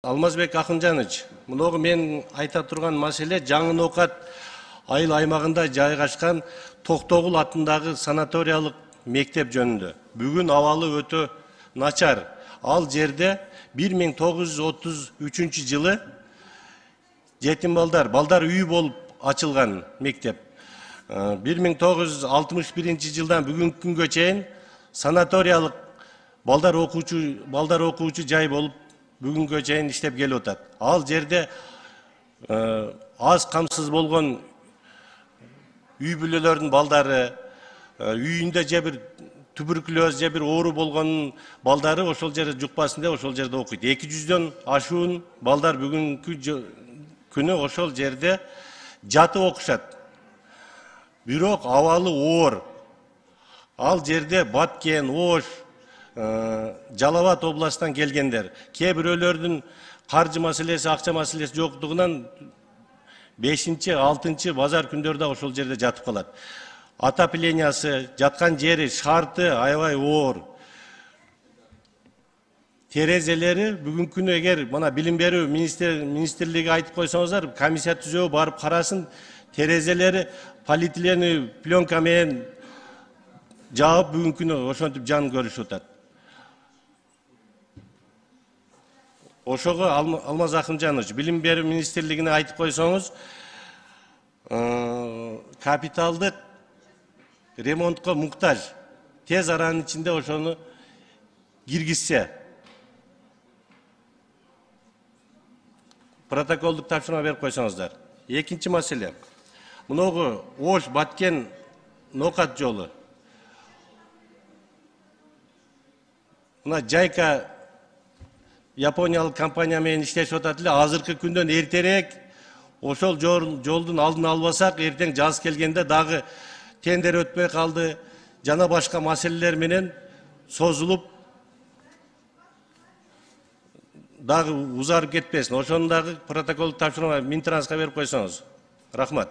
Алмазбек Акынжанович, мыногу мен айта турган маселе Жаңы Ноокат айыл аймагында жайгашкан Токтогул атындагы санаториялык мектеп жөнүндө. Бүгүн абалы өтө начар. Ал жерде 1933 жылы жетим балдар үйү болуп ачылган мектеп. 1961 жылдан бүгүнкү күнгө чейин санаториялык балдар окуучу жай болуп бүгүнгө чейин иштеп келип атат. Ал жерде аз камсыз болгон үй бүлөлөрдүн балдары, үйүндө же бир туберкулез же бир оору болгон балдары ошол жерде жукпасын деп ошол жерде окуйт. 200дөн ашуун балдар бүгүнкү күнү ошол жерде жатып окушат. Бирок абалы оор. Ал жерде Баткен, Ош, Жалал Абад областынан келгендер. Кээ бирөөлөрдүн каржы маселеси, акча маселеси жоктугунан 5-6 базар күндөрдө ошол жерде жатып калат. Отоплениясы, жаткан жери, шарты аябай оор. Терезелери бүгүнкү күнү эгер мына билим берүү министрлиги айтып койсоңуздар, комиссия түзөө барып карасын, терезелери полиэтиленовый пленка менен жаап бүгүнкү күнү ошентип жан көрүшүп атат. Ошого Алмаз Акынжанович, билим берүү министрлигине айтып койсоңуз, капиталдык ремонтко муктаж, тез аранын ичинде ошону киргизсе. Протоколдук тапшырма берип койсоңуздар. Экинчи маселе. Мыногу Ош, Баткен, Ноокат жолу. Мына Жайка Япониялык компания менен иштешип атат эле. Азыркы күндөн эртерээк ошол жолдун алдын албасак, эртең жаз келгенде дагы тендер өтпөй калды, жана башка маселелер менен созулуп дагы узарып кетпесин. Ошону дагы протоколдук тапшырма Минтрансга берип койсоңуз. Рахмат.